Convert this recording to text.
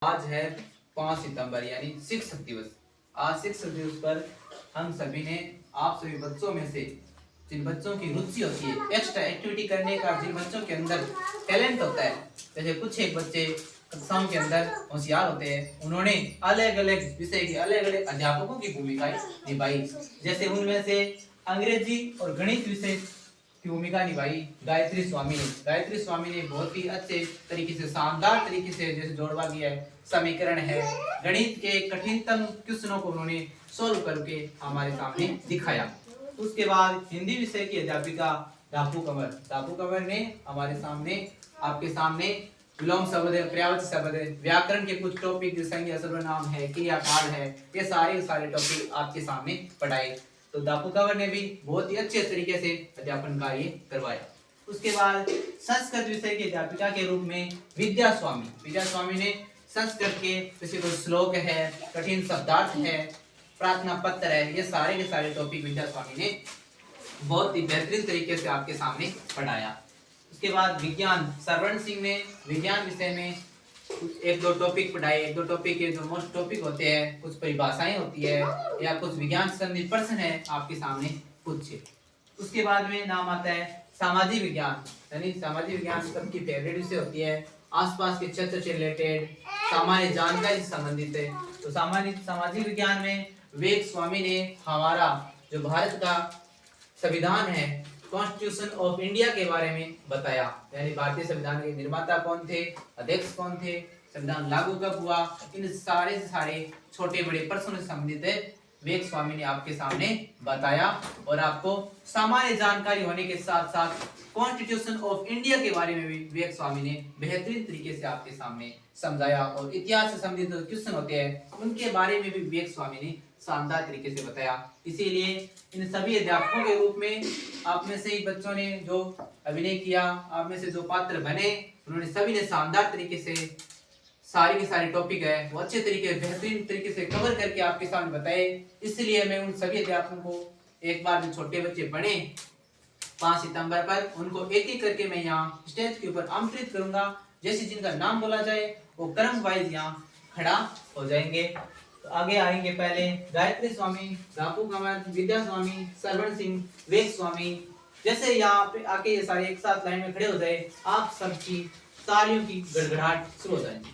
आज है 5 सितंबर यानी शिक्षक दिवस। आज शिक्षक दिवस पर हम सभी ने आप सभी बच्चों में से जिन बच्चों की रुचि होती है एक्स्ट्रा एक्टिविटी करने का, जिन बच्चों के अंदर टैलेंट होता है, जैसे कुछ एक बच्चे कक्षाओं के अंदर होशियार होते हैं, उन्होंने अलग अलग विषय के अलग अलग अध्यापकों की भूमिकाएं निभाई। जैसे उनमें से अंग्रेजी और गणित विषय की भूमिका निभाई गायत्री स्वामी ने। गायत्री स्वामी ने बहुत ही अच्छे तरीके से, शानदार तरीके से जैसे जोड़वा दिया है, समीकरण है, गणित के कठिनतम क्वेश्चनों को उन्होंने सोल्व करके हमारे सामने दिखाया। उसके बाद हिंदी विषय की अध्यापिका दापू कंवर ने हमारे सामने, आपके सामने विलोम शब्द है, पर्यायवाची शब्द है, व्याकरण के कुछ टॉपिक जैसे संज्ञा सर्वनाम है, क्रियाकाल है, ये सारे टॉपिक आपके सामने पढ़ाए। तो दापू कंवर ने भी बहुत ही अच्छे तरीके से अध्यापन कार्य करवाया। उसके बाद संस्कृत विषय की अध्यापिका के रूप में विद्या स्वामी ने संस्कृत के जैसे कोई श्लोक है, कठिन शब्दार्थ है, प्रार्थना पत्र है, ये सारे के सारे टॉपिक विद्या स्वामी ने बहुत ही बेहतरीन तरीके से आपके सामने पढ़ाया। उसके बाद विज्ञान, सरवण सिंह ने विज्ञान विषय में एक दो टॉपिक पढ़ाए। एक दो टॉपिक के जो मोस्ट टॉपिक होते हैं, कुछ परिभाषाएं होती है या कुछ विज्ञान से संबंधित प्रश्न है आपके सामने पूछे। उसके बाद में नाम आता है सामाजिक विज्ञान, यानी सामाजिक विज्ञान सबकी फेवरेट विषय होती है, आसपास के क्षेत्र से रिलेटेड सामान्य जानकारी से संबंधित है। तो सामाजिक विज्ञान में विवेक स्वामी ने हमारा जो भारत का संविधान है, कॉन्स्टिट्यूशन ऑफ इंडिया के बारे में बताया, यानी भारतीय संविधान के निर्माता कौन थे, अध्यक्ष कौन थे, संविधान लागू कब हुआ, इन सारे से सारे छोटे बड़े प्रश्नों से संबंधित विवेक स्वामी ने आपके सामने बताया। और आपको सामान्य जानकारी होने के साथ साथ कॉन्स्टिट्यूशन ऑफ इंडिया के बारे में भी विवेक स्वामी ने बेहतरीन तरीके से आपके सामने समझाया। और इतिहास से संबंधित जो क्वेश्चन होते हैं उनके बारे में भी विवेक स्वामी ने शानदार तरीके से बताया। इसीलिए इन सभी अध्यापकों के रूप में आप में से ही बच्चों ने जो अभिनय किया, आप में से जो पात्र बने, उन्होंने सभी ने शानदार तरीके से सारे के सारे टॉपिक है वो अच्छे तरीके बेहतरीन तरीके से कवर करके आपके सामने बताए। इसलिए मैं उन सभी अध्यापकों को एक बार जो छोटे बच्चे बने 5 सितंबर पर, उनको एक एक करके मैं यहाँ स्टेज के ऊपर आमंत्रित करूंगा। जैसे जिनका नाम बोला जाए वो क्रम वाइज यहाँ खड़ा हो जाएंगे। तो आगे आएंगे पहले गायत्री स्वामी, दापू कंवर, विद्या स्वामी, सरवण सिंह, विवेक स्वामी। जैसे यहाँ पे आके ये सारे एक साथ लाइन में खड़े हो जाए, आप सबकी तालियों की गड़गड़ाहट शुरू हो जाएगी।